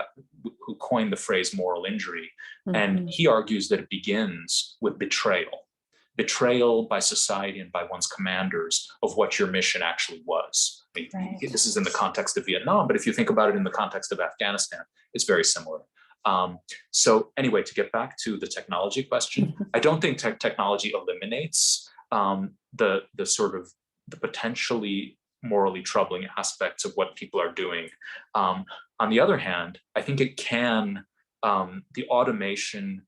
who coined the phrase moral injury. And he argues that it begins with betrayal by society and by one's commanders of what your mission actually was. Right. This is in the context of Vietnam, but if you think about it in the context of Afghanistan, it's very similar. So anyway, to get back to the technology question, I don't think technology eliminates the sort of the potentially morally troubling aspects of what people are doing. On the other hand, I think it can, the automation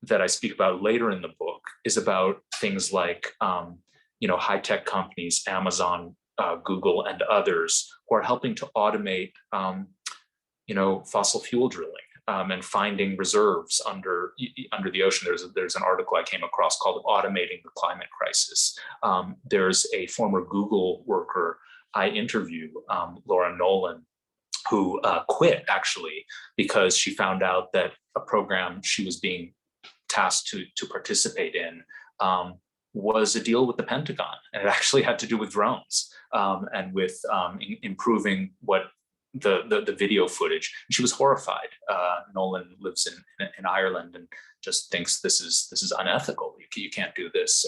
that I speak about later in the book is about things like, high-tech companies, Amazon, Google, and others, who are helping to automate, fossil fuel drilling. And finding reserves under the ocean. There's an article I came across called "Automating the Climate Crisis." There's a former Google worker I interview, Laura Nolan, who quit actually because she found out that a program she was being tasked to participate in was a deal with the Pentagon, and it actually had to do with drones and with improving what the video footage. And she was horrified. Nolan lives in Ireland and just thinks this is unethical. You can't do this.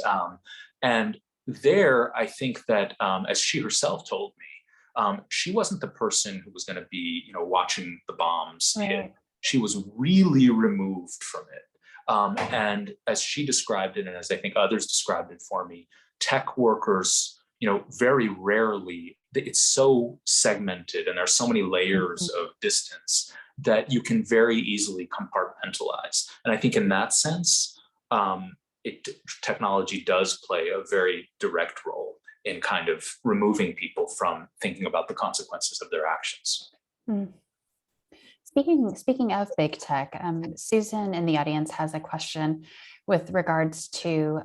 And there, I think that as she herself told me, she wasn't the person who was going to be watching the bombs hit. She was really removed from it. And as she described it, and as I think others described it for me, tech workers, very rarely, it's so segmented and there's so many layers of distance that you can very easily compartmentalize. And I think in that sense, technology does play a very direct role in kind of removing people from thinking about the consequences of their actions.
Speaking of big tech, Susan in the audience has a question with regards to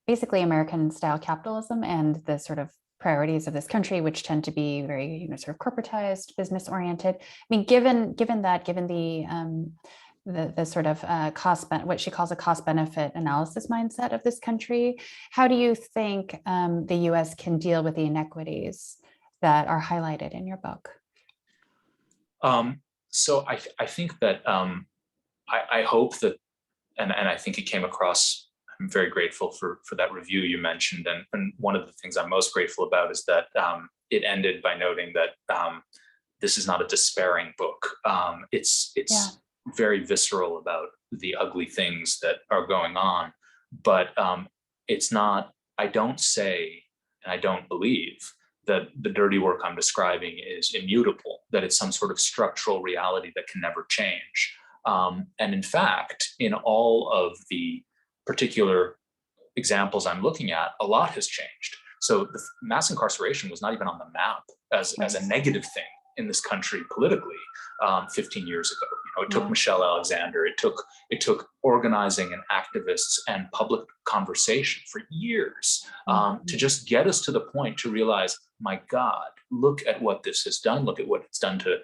basically American style capitalism and the sort of priorities of this country, which tend to be very, sort of corporatized, business oriented. I mean, given the sort of what she calls a cost benefit analysis mindset of this country, how do you think the U.S. can deal with the inequities that are highlighted in your book?
So I think that I hope that, and I think it came across, I'm very grateful for that review you mentioned. And one of the things I'm most grateful about is that it ended by noting that this is not a despairing book. It's very visceral about the ugly things that are going on, but it's not, I don't say, and I don't believe that the dirty work I'm describing is immutable, that it's some sort of structural reality that can never change. And in fact, in all of the particular examples I'm looking at, a lot has changed. So the mass incarceration was not even on the map as a negative thing in this country politically 15 years ago. It took Michelle Alexander, it took organizing and activists and public conversation for years to just get us to the point to realize, my God, look at what this has done. Look at what it's done to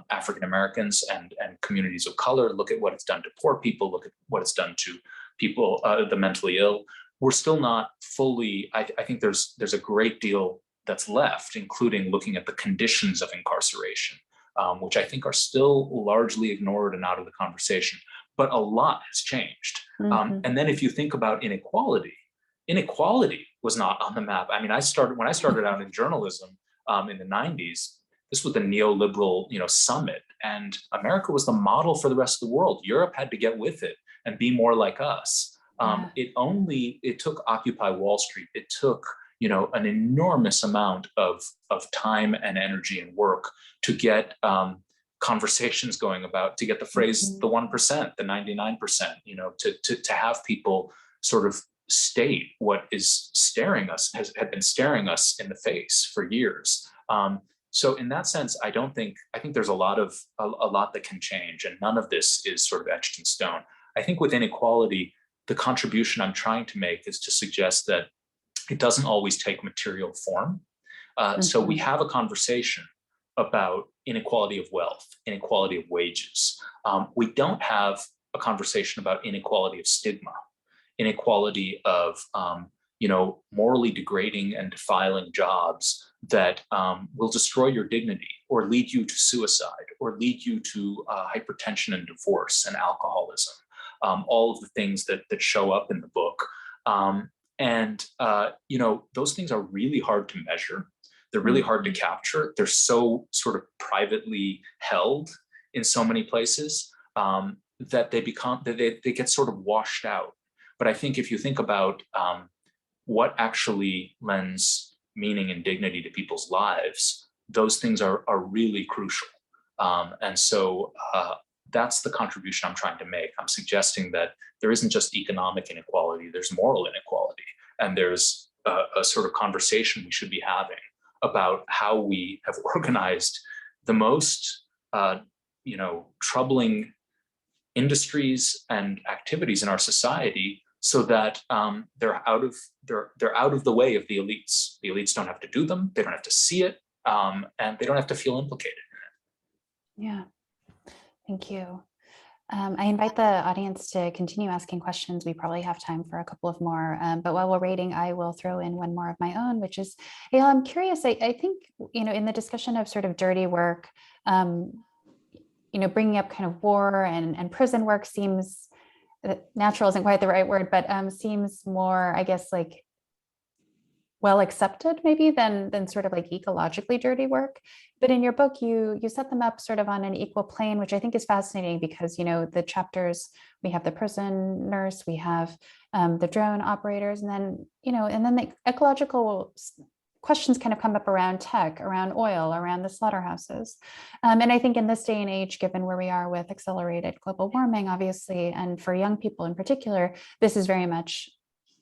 African Americans and communities of color. Look at what it's done to poor people. Look at what it's done to people, the mentally ill. We're still not fully, I think there's a great deal that's left, including looking at the conditions of incarceration, which I think are still largely ignored and out of the conversation, but a lot has changed. And then if you think about inequality was not on the map. I mean, when I started out in journalism in the 90s, this was the neoliberal, summit, and America was the model for the rest of the world. Europe had to get with it and be more like us. It took Occupy Wall Street. It took, an enormous amount of time and energy and work to get conversations going about, to get the phrase, the 1%, the 99%, to have people sort of state what is had been staring us in the face for years. So in that sense, I think there's a lot that can change, and none of this is sort of etched in stone. I think with inequality, the contribution I'm trying to make is to suggest that it doesn't always take material form. So we have a conversation about inequality of wealth, inequality of wages. We don't have a conversation about inequality of stigma, inequality of morally degrading and defiling jobs that will destroy your dignity or lead you to suicide or lead you to hypertension and divorce and alcoholism. All of the things that show up in the book. Those things are really hard to measure. They're really hard to capture. They're so sort of privately held in so many places that they get sort of washed out. But I think if you think about what actually lends meaning and dignity to people's lives, those things are really crucial. That's the contribution I'm trying to make. I'm suggesting that there isn't just economic inequality, there's moral inequality. And there's a sort of conversation we should be having about how we have organized the most, troubling industries and activities in our society so that they're out of the way of the elites. The elites don't have to do them, they don't have to see it, and they don't have to feel implicated in it.
Yeah. Thank you. I invite the audience to continue asking questions. We probably have time for a couple of more, but while we're waiting, I will throw in one more of my own, which is, I'm curious, I think, in the discussion of sort of dirty work, bringing up kind of war and prison work seems, natural isn't quite the right word, but seems more, I guess, like well accepted maybe than sort of like ecologically dirty work. But in your book, you set them up sort of on an equal plane, which I think is fascinating because, the chapters, we have the prison nurse, we have the drone operators, and then the ecological questions kind of come up around tech, around oil, around the slaughterhouses. And I think in this day and age, given where we are with accelerated global warming, obviously, and for young people in particular, this is very much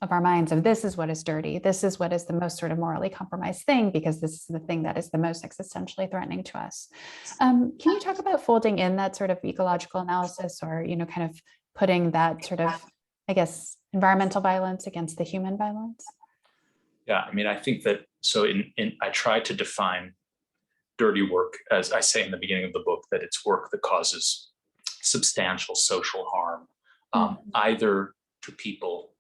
of our minds of this is what is dirty. This is what is the most sort of morally compromised thing, because this is the thing that is the most existentially threatening to us. Can you talk about folding in that sort of ecological analysis or, kind of putting that sort of, I guess, environmental violence against the human violence?
Yeah, I mean, I think that, so I try to define dirty work, as I say in the beginning of the book, that it's work that causes substantial social harm, either to people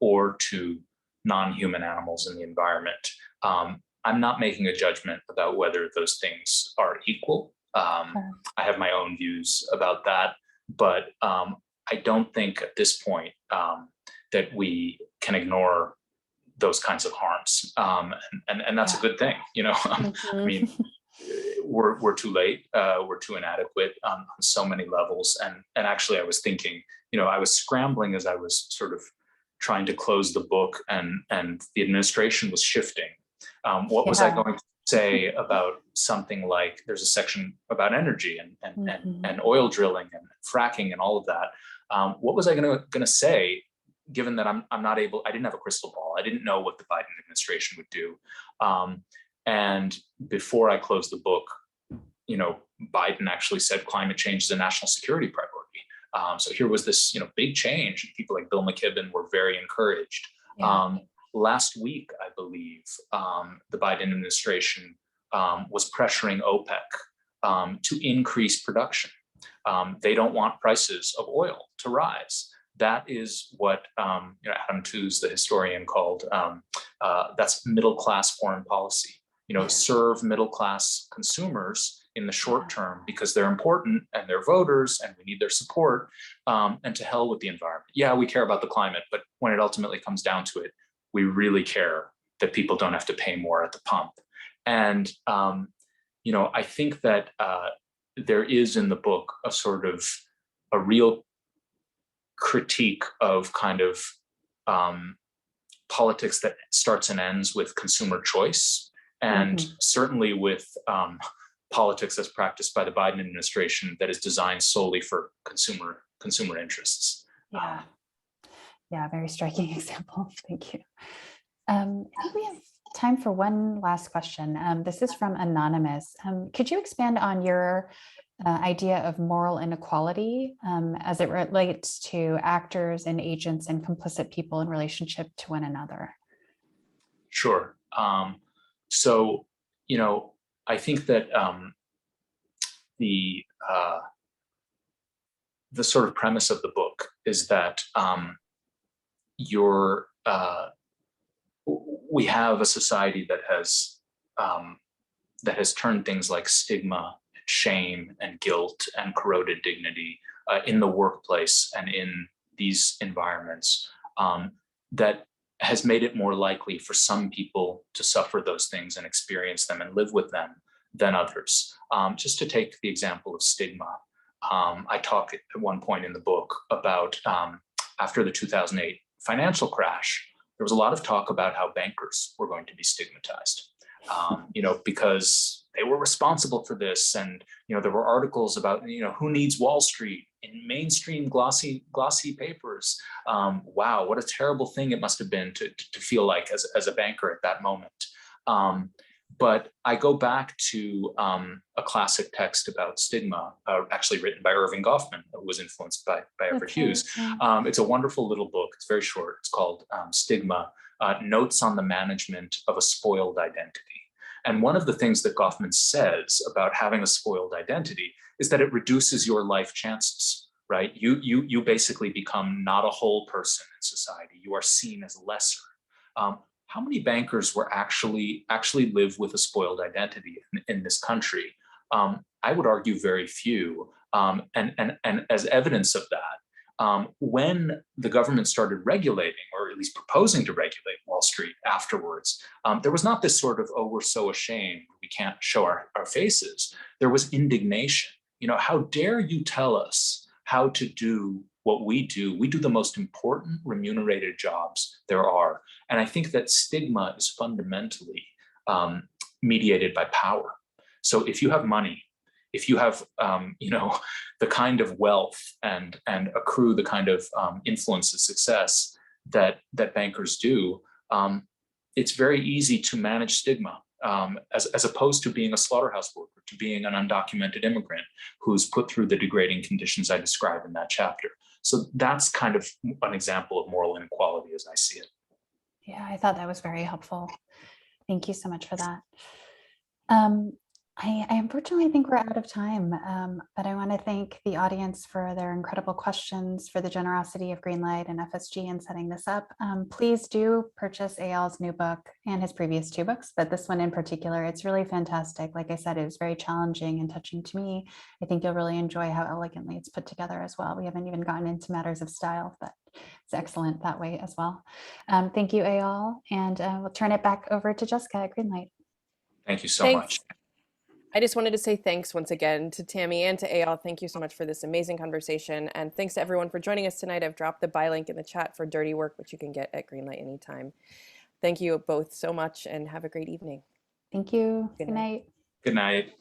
or to non-human animals in the environment. I'm not making a judgment about whether those things are equal. I have my own views about that, but I don't think at this point that we can ignore those kinds of harms. And that's a good thing, I mean, we're too late, we're too inadequate on so many levels. And actually I was thinking, I was scrambling as I was sort of trying to close the book, and the administration was shifting. What was I
Yeah.
going to say about something like there's a section about energy and oil drilling and fracking and all of that? What was I going to say, given that I'm not able, I didn't have a crystal ball. I didn't know what the Biden administration would do. And before I closed the book, Biden actually said climate change is a national security priority. So here was this, big change. People like Bill McKibben were very encouraged.
Yeah.
Last week, I believe, the Biden administration was pressuring OPEC to increase production. They don't want prices of oil to rise. That is what Adam Tooze, the historian, called that's middle-class foreign policy. Serve middle-class consumers in the short term because they're important and they're voters and we need their support, and to hell with the environment. Yeah, we care about the climate, but when it ultimately comes down to it, we really care that people don't have to pay more at the pump. And I think that there is in the book a sort of a real critique of kind of politics that starts and ends with consumer choice, and certainly with politics as practiced by the Biden administration that is designed solely for consumer interests.
Yeah, very striking example. Thank you. I think we have time for one last question. This is from Anonymous. Could you expand on your idea of moral inequality as it relates to actors and agents and complicit people in relationship to one another?
Sure. So, I think that the sort of premise of the book is that we have a society that has turned things like stigma, and shame, and guilt, and corroded dignity in the workplace and in these environments, that has made it more likely for some people to suffer those things and experience them and live with them than others. Just to take the example of stigma, I talk at one point in the book about after the 2008 financial crash, there was a lot of talk about how bankers were going to be stigmatized, because they were responsible for this. And, there were articles about, who needs Wall Street in mainstream glossy papers. Wow, what a terrible thing it must have been to feel like as a banker at that moment. But I go back to a classic text about stigma, actually written by Irving Goffman, who was influenced by Everett Hughes. It's a wonderful little book. It's very short. It's called Stigma, Notes on the Management of a Spoiled Identity. And one of the things that Goffman says about having a spoiled identity is that it reduces your life chances, right? You basically become not a whole person in society. You are seen as lesser. How many bankers were actually live with a spoiled identity in this country? I would argue very few. And as evidence of that, when the government started regulating, or at least proposing to regulate Wall Street afterwards, there was not this sort of, oh, we're so ashamed, we can't show our faces. There was indignation. How dare you tell us how to do what we do? We do the most important remunerated jobs there are. And I think that stigma is fundamentally mediated by power. So if you have money, if you have, the kind of wealth and accrue the kind of influence and success that bankers do, it's very easy to manage stigma, as opposed to being a slaughterhouse worker, to being an undocumented immigrant who's put through the degrading conditions I describe in that chapter. So that's kind of an example of moral inequality as I see it.
Yeah, I thought that was very helpful. Thank you so much for that. I unfortunately think we're out of time, but I want to thank the audience for their incredible questions, for the generosity of Greenlight and FSG in setting this up. Please do purchase Eyal's new book and his previous two books, but this one in particular, it's really fantastic. Like I said, it was very challenging and touching to me. I think you'll really enjoy how elegantly it's put together as well. We haven't even gotten into matters of style, but it's excellent that way as well. Thank you, Eyal, and we'll turn it back over to Jessica at Greenlight.
Thank you so much.
I just wanted to say thanks once again to Tammy and to Eyal. Thank you so much for this amazing conversation. And thanks to everyone for joining us tonight. I've dropped the buy link in the chat for Dirty Work, which you can get at Greenlight anytime. Thank you both so much and have a great evening.
Thank you.
Good
Good
night.
night.
Good night.